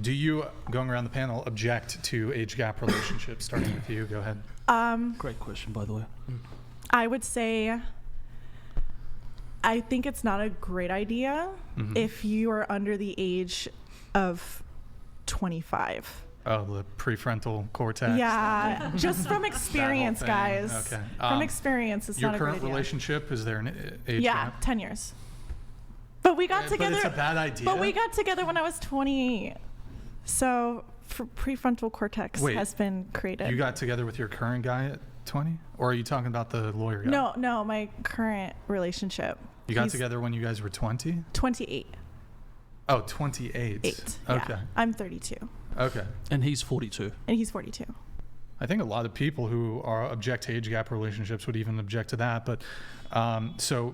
Do you, going around the panel, object to age gap relationships? Starting with you, go ahead. Great question, by the way. I would say I think it's not a great idea if you are under the age of 25. Oh, the prefrontal cortex. Yeah, just from experience, guys. Okay. From experience, it's not a great idea. Your current relationship, is there an age Yeah, gap? 10 years. But we got together. But it's a bad idea. But we got together when I was 28. So prefrontal cortex has been created. You got together with your current guy at 20? Or are you talking about the lawyer guy? No, my current relationship. You got together when you guys were 20? 28. Oh, 28. Yeah. Okay. I'm 32. Okay. And he's 42. And he's 42. I think a lot of people who object to age gap relationships would even object to that. But so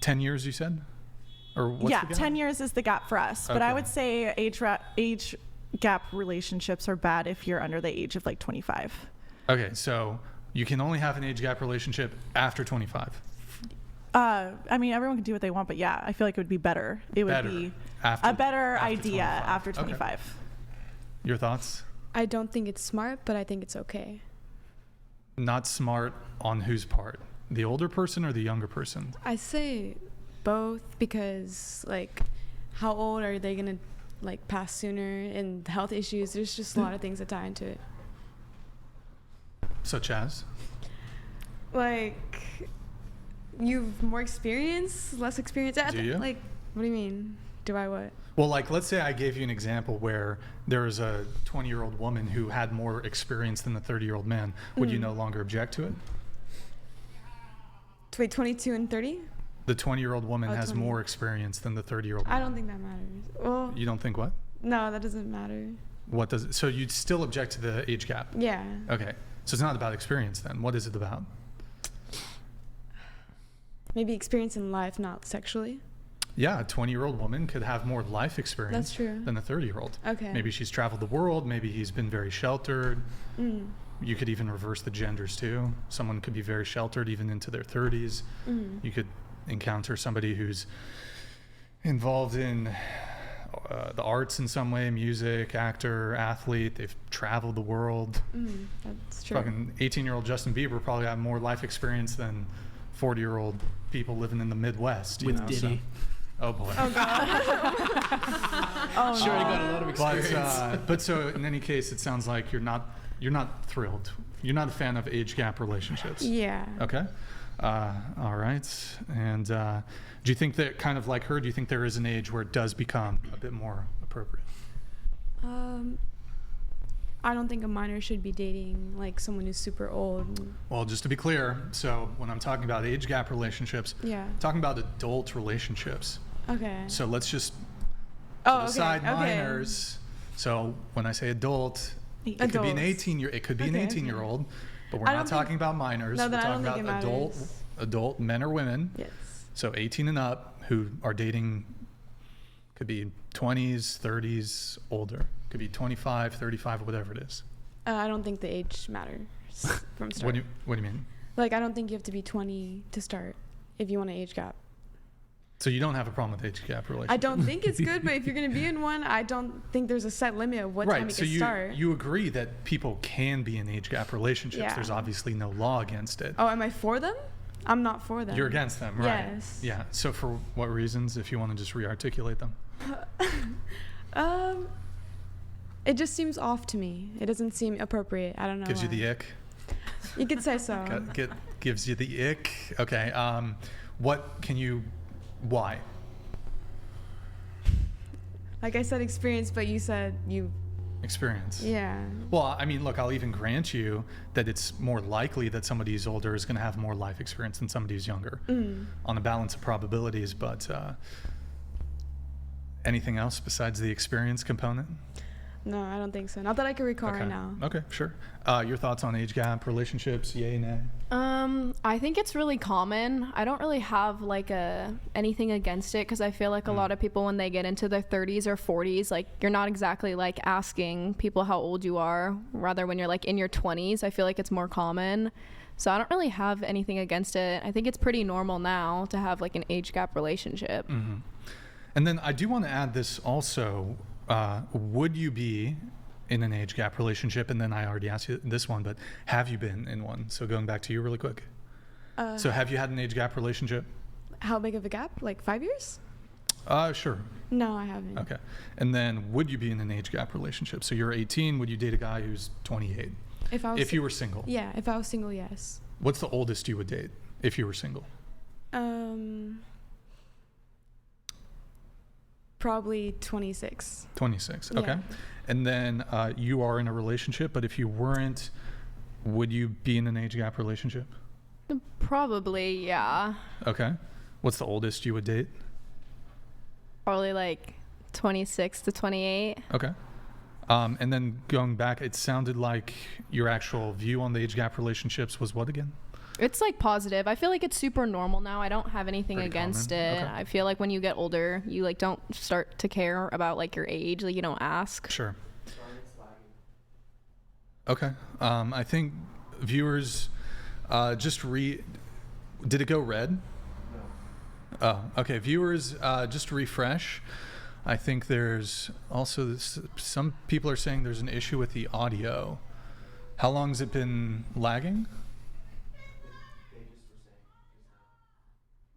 10 years, you said? Or what's the gap? 10 years is the gap for us. But I would say age gap relationships are bad if you're under the age of like 25. Okay, so you can only have an age gap relationship after 25. I mean, everyone can do what they want, but yeah, I feel like it would be better. It would be a better idea after 25. Okay. Your thoughts? I don't think it's smart, but I think it's okay. Not smart on whose part? The older person or the younger person? I say both because, like, how old are they going to, like, pass sooner, and health issues? There's just a lot of things that tie into it. Such as? Like, you've more experience, less experience. Do you? Like, what do you mean? Do I what? Well, like, let's say I gave you an example where there is a 20-year-old woman who had more experience than the 30-year-old man. Would you no longer object to it? Wait, 22 and 30? The 20-year-old woman has 20. more experience than the 30-year-old man. I don't think that matters. Well, You don't think what? no, that doesn't matter. What does it? So you'd still object to the age gap? Yeah. Okay. So it's not about experience then. What is it about? Maybe experience in life, not sexually. Yeah, a 20-year-old woman could have more life experience That's true. than a 30-year-old. Okay. Maybe she's traveled the world. Maybe he's been very sheltered. Mm. You could even reverse the genders too. Someone could be very sheltered even into their 30s. You could encounter somebody who's involved in the arts in some way, music, actor, athlete. They've traveled the world. That's true. Fucking 18-year-old Justin Bieber probably had more life experience than 40-year-old people living in the Midwest. You With know, Diddy. Oh boy. Oh, God. Oh, Sure, no. you got a lot of experience. But so in any case, it sounds like you're not thrilled. You're not a fan of age gap relationships. Yeah. Okay. All right. And do you think that, kind of like her, do you think there is an age where it does become a bit more appropriate? I don't think a minor should be dating like someone who's super old. Well, just to be clear, so when I'm talking about age gap relationships, Yeah. I'm talking about adult relationships. Okay. So let's just Oh, put okay. aside Okay. minors. So when I say adult, it could be an Adults. 18-year-old, but we're I not don't talking think- about minors. No, We're then I talking don't think about it matters. adult men or women. Yes. So 18 and up who are dating, could be 20s, 30s, older. Could be 25, 35, whatever it is. I don't think the age matters from start. What do you mean? Like, I don't think you have to be 20 to start if you want an age gap. So you don't have a problem with age gap relationships? I don't think it's good, but if you're going to be in one, I don't think there's a set limit of what time Right, it so can start. you agree that people can be in age gap relationships. Yeah. There's obviously no law against it. Oh, am I for them? I'm not for them. You're against them, right? Yes. Yeah. So for what reasons, if you want to just re-articulate them? It just seems off to me. It doesn't seem appropriate. I don't know. Gives you why. the ick? You could say so. Gives you the ick? Okay. Why? Like I said, experience, but you said you. Experience. Yeah. Well, I mean, look, I'll even grant you that it's more likely that somebody who's older is going to have more life experience than somebody who's younger on a balance of probabilities. But anything else besides the experience component? No, I don't think so. Not that I can recall Okay. right now. Okay, sure. Your thoughts on age gap relationships? Yay, nay? I think it's really common. I don't really have like anything against it because I feel like a lot of people when they get into their 30s or 40s, like you're not exactly like asking people how old you are. Rather, when you're like in your 20s, I feel like it's more common. So I don't really have anything against it. I think it's pretty normal now to have like an age gap relationship. And then I do want to add this also. would you be in an age gap relationship? And then I already asked you this one, but have you been in one? So going back to you really quick. So have you had an age gap relationship? How big of a gap? Like 5 years? Sure. No, I haven't. Okay. And then would you be in an age gap relationship? So you're 18. Would you date a guy who's 28? If you were single? Yeah, if I was single, yes. What's the oldest you would date if you were single? Probably 26. 26. Yeah. Okay. And then you are in a relationship, but if you weren't, would you be in an age gap relationship? Probably, yeah. Okay. What's the oldest you would date? Probably like 26 to 28. Okay. And then going back, it sounded like your actual view on the age gap relationships was what again? It's like positive. I feel like it's super normal now. I don't have anything Pretty against common. it. Okay. I feel like when you get older, you like don't start to care about like your age. Like you don't ask. Sure. Okay. I think viewers did it go red? No. Oh, okay. Viewers, just to refresh. I think there's also some people are saying there's an issue with the audio. How long has it been lagging?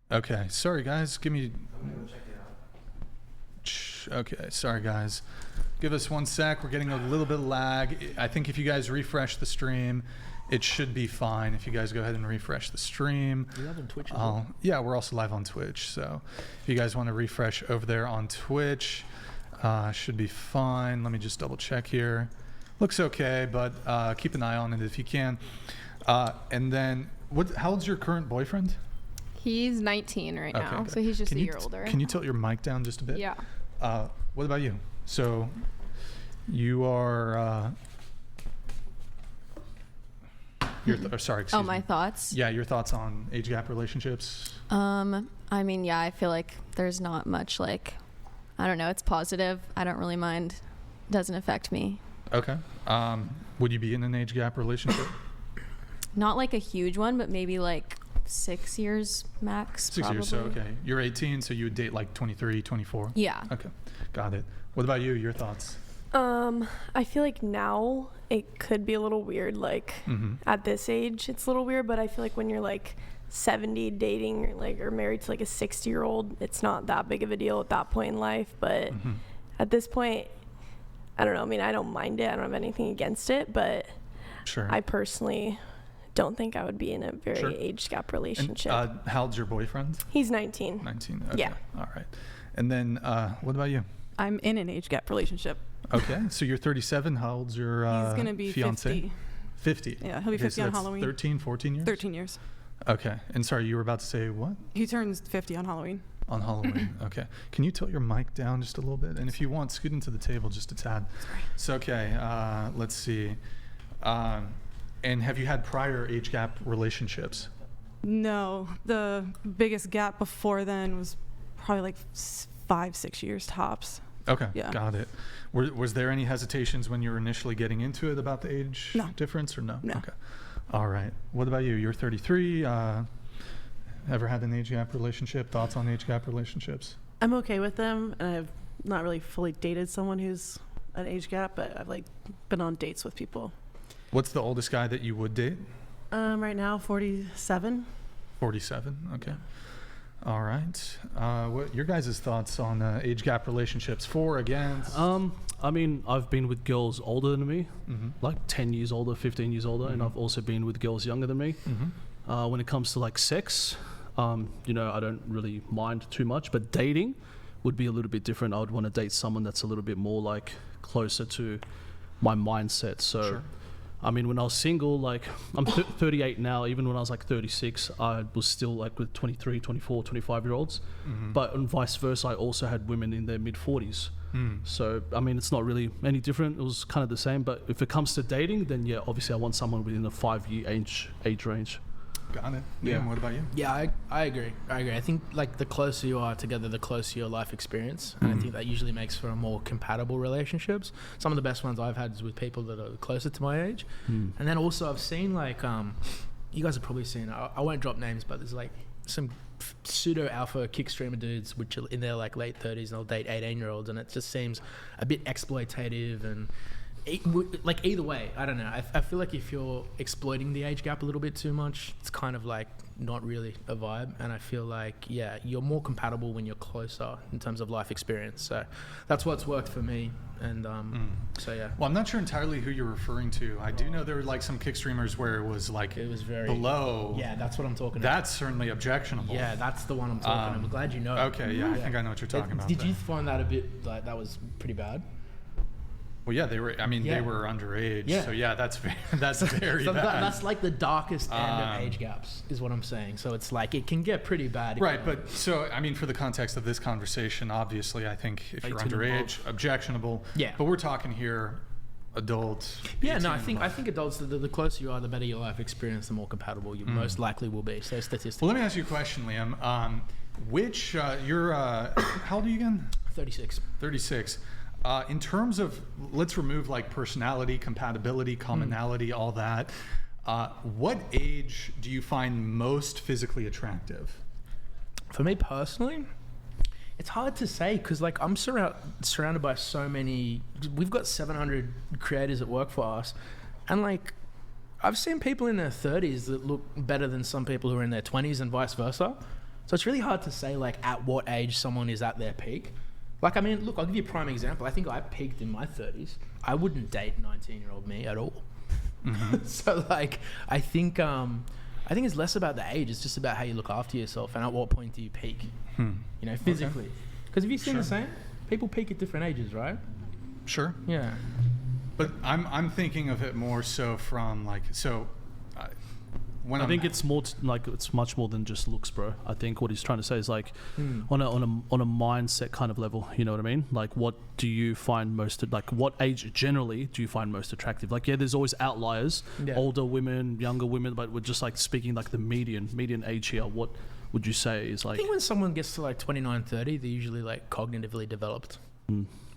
Okay, sorry guys, give me. Okay, sorry guys. Give us 1 sec. We're getting a little bit of lag. I think if you guys refresh the stream, it should be fine. If you guys go ahead and refresh the stream. Are you live on Twitch as well? Yeah, we're also live on Twitch. So if you guys want to refresh over there on Twitch, should be fine. Let me just double check here. Looks okay, but keep an eye on it if you can. And then, how old's your current boyfriend? He's 19 right now, good. so he's just Can a you year older. Can you tilt your mic down just a bit? Yeah. What about you? So you are. Sorry, excuse me. My thoughts? Yeah, your thoughts on age gap relationships? I mean, yeah, I feel like there's not much like, I don't know, it's positive. I don't really mind. Doesn't affect me. Okay. Would you be in an age gap relationship? Not like a huge one, but maybe like 6 years max. 6 probably. years, so okay. You're 18, so you would date like 23, 24? Yeah. Okay, got it. What about you, your thoughts? I feel like now it could be a little weird, like at this age it's a little weird, but I feel like when you're like 70 dating or married to like a 60-year-old, it's not that big of a deal at that point in life. But at this point, I don't know, I mean, I don't mind it, I don't have anything against it, but Sure. I personally don't think I would be in a very Sure. age gap relationship. And, how old's your boyfriend? He's 19. 19. Okay. Yeah. All right. And then what about you? I'm in an age gap relationship. Okay. So you're 37. How old's your He's going to be fiance? 50. 50. Yeah, he'll be 50 so on that's Halloween. 13, 14 years? 13 years. Okay. And sorry, you were about to say what? He turns 50 on Halloween. On Halloween. Okay. Can you tilt your mic down just a little bit? And if you want, scoot into the table just a tad. Sorry. So, okay. Let's see. And have you had prior age gap relationships? No, the biggest gap before then was probably like 5-6 years tops. Okay, Yeah. got it. Was there any hesitations when you were initially getting into it about the age No. difference or no? No. Okay. All right. What about you? You're 33. Ever had an age gap relationship? Thoughts on age gap relationships? I'm okay with them, and I've not really fully dated someone who's an age gap, but I've like been on dates with people. What's the oldest guy that you would date? Right now, 47. 47. Okay. All right. What your guys' thoughts on age gap relationships? For, against? I mean, I've been with girls older than me, Mhm. like 10 years older, 15 years older, and Mhm. I've also been with girls younger than me. Mhm. When it comes to like sex, you know, I don't really mind too much, but dating would be a little bit different. I would want to date someone that's a little bit more like closer to my mindset. So, Sure. I mean, when I was single, like I'm 38 now, even when I was like 36, I was still like with 23, 24, 25-year-olds. Mhm. But and vice versa, I also had women in their mid-40s. Mm. So, I mean, it's not really any different. It was kind of the same. But if it comes to dating, then yeah, obviously I want someone within a 5-year age range. Got it. Yeah. Liam, what about you? Yeah, I agree. I think like the closer you are together, the closer your life experience, and I think that usually makes for a more compatible relationships. Some of the best ones I've had is with people that are closer to my age, and then also I've seen like you guys have probably seen. I won't drop names, but there's like some pseudo alpha kick streamer dudes which are in their like late 30s and they'll date 18-year-olds, and it just seems a bit exploitative. And like either way, I don't know, I feel like if you're exploiting the age gap a little bit too much, it's kind of like not really a vibe. And I feel like, yeah, you're more compatible when you're closer in terms of life experience. So that's what's worked for me. And so yeah. Well, I'm not sure entirely who you're referring to. I do know there were like some kick streamers where it was very below. Yeah, that's what I'm talking about. That's certainly objectionable. Yeah, that's the one I'm talking. I'm glad you know. Okay, yeah, I think I know what you're talking about. Did you find that a bit like that was pretty bad? Well, yeah, they were. I mean, they were underage. Yeah. So yeah, that's very So bad. that's like the darkest end of age gaps, is what I'm saying. So it's like it can get pretty bad. Right, but so I mean, for the context of this conversation, obviously, I think if you're 18 and underage, objectionable. Yeah. But we're talking here, adult. Yeah, no, 18 I think adults, the closer you are, the better your life experience, the more compatible you most likely will be. So statistically. Well, let me ask you a question, Liam. Which you're how old are you again? 36. 36. In terms of, let's remove like personality, compatibility, commonality, all that. What age do you find most physically attractive? For me personally, it's hard to say because like I'm surrounded by so many. We've got 700 creators that work for us, and like I've seen people in their 30s that look better than some people who are in their 20s and vice versa. So it's really hard to say like at what age someone is at their peak. Like, I mean, look, I'll give you a prime example. I think I peaked in my 30s. I wouldn't date 19-year-old me at all. Mm-hmm. So, like, I think it's less about the age. It's just about how you look after yourself and at what point do you peak, you know, physically. Because have you seen the same? People peak at different ages, right? Sure. Yeah. But I'm thinking of it more so from like, so when I think it's more like it's much more than just looks, bro. I think what he's trying to say is like on a mindset kind of level. You know what I mean? Like, what do you find most like? What age generally do you find most attractive? Like, yeah, there's always outliers, older women, younger women, but we're just like speaking like the median age here. What would you say is like? I think when someone gets to like 29, 30, they're usually like cognitively developed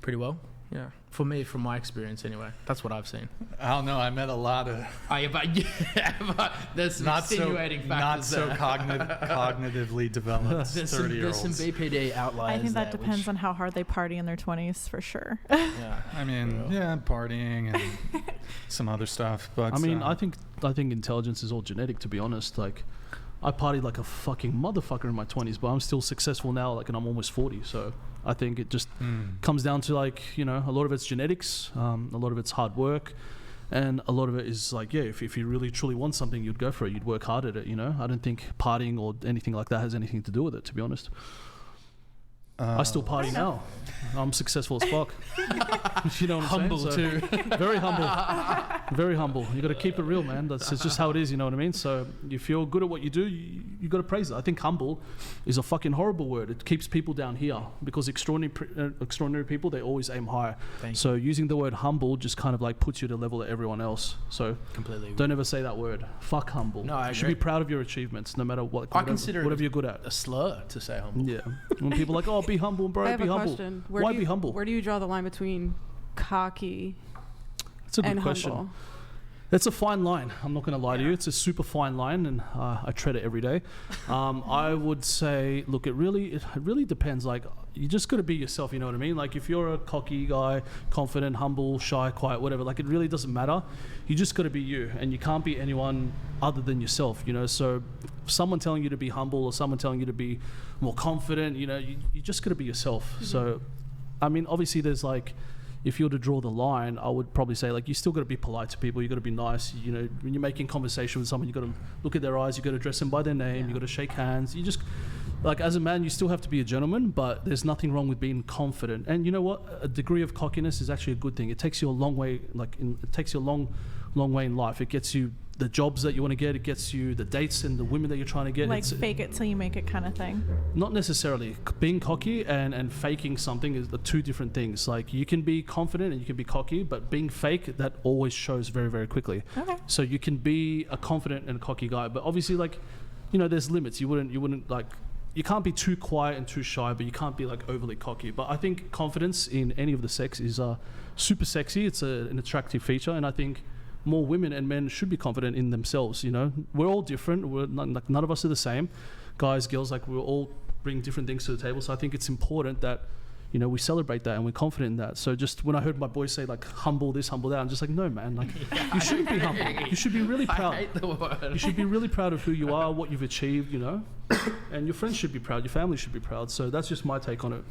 pretty well. Yeah, for me, from my experience anyway, that's what I've seen. I don't know. I met a lot of. But there's some extenuating factors not so cognitively developed there's 30-year-olds. There's some BPD outliers. I think that depends on how hard they party in their 20s, for sure. Yeah, I mean, partying and some other stuff, but I mean, I think intelligence is all genetic. To be honest, like, I partied like a fucking motherfucker in my 20s, but I'm still successful now, like, and I'm almost 40. So I think it just comes down to like, you know, a lot of it's genetics, a lot of it's hard work, and a lot of it is like, yeah, if you really truly want something, you'd go for it. You'd work hard at it, you know. I don't think partying or anything like that has anything to do with it, to be honest. I still party now. I'm successful as fuck. You know what I'm saying? Too. Very humble. Very humble. You got to keep it real, man. It's just how it is, you know what I mean? So if you're good at what you do, you got to praise it. I think humble is a fucking horrible word. It keeps people down here because extraordinary people, they always aim higher. So using the word humble just kind of like puts you to the level of everyone else. So completely don't ever say that word. Fuck humble. No, I you should be proud of your achievements, no matter what. I consider whatever you're good at. A slur to say humble. Yeah. When people are like, oh, be humble, bro. I have be a humble. question. Why be humble? Where do you draw the line between cocky That's a good and question. humble? It's a fine line. I'm not going to lie to you. It's a super fine line, and I tread it every day. I would say, look, it really depends. Like, you just got to be yourself. You know what I mean? Like, if you're a cocky guy, confident, humble, shy, quiet, whatever, like, it really doesn't matter. You just got to be you, and you can't be anyone other than yourself. You know, so someone telling you to be humble or someone telling you to be more confident, you know, you just got to be yourself. Mm-hmm. So, I mean, obviously, there's like, if you were to draw the line, I would probably say, like, you still got to be polite to people. You got to be nice. You know, when you're making conversation with someone, you got to look at their eyes. You got to address them by their name. You got to shake hands. You just, like, as a man, you still have to be a gentleman. But there's nothing wrong with being confident. And you know what? A degree of cockiness is actually a good thing. It takes you a long way. It takes you a long way in life. It gets you the jobs that you want to get. It gets you the dates and the women that you're trying to get. Like fake it till you make it kind of thing. Not necessarily. Being cocky and faking something is the two different things. Like, you can be confident and you can be cocky, but being fake, that always shows very, very quickly. Okay. So you can be a confident and a cocky guy, but obviously, like, you know, there's limits. You wouldn't like, you can't be too quiet and too shy, but you can't be like overly cocky. But I think confidence in any of the sex is super sexy. It's an attractive feature, and I think more women and men should be confident in themselves. You know, we're all different. None of us are the same. guys, girls, like we all bring different things to the table. So I think it's important that, you know, we celebrate that and we're confident in that. So just when I heard my boys say like humble this, humble that, I'm just like, no, man, like you shouldn't be humble. You should be really proud. I hate the word. You should be really proud of who you are, what you've achieved, you know, and your friends should be proud, your family should be proud. So that's just my take on it.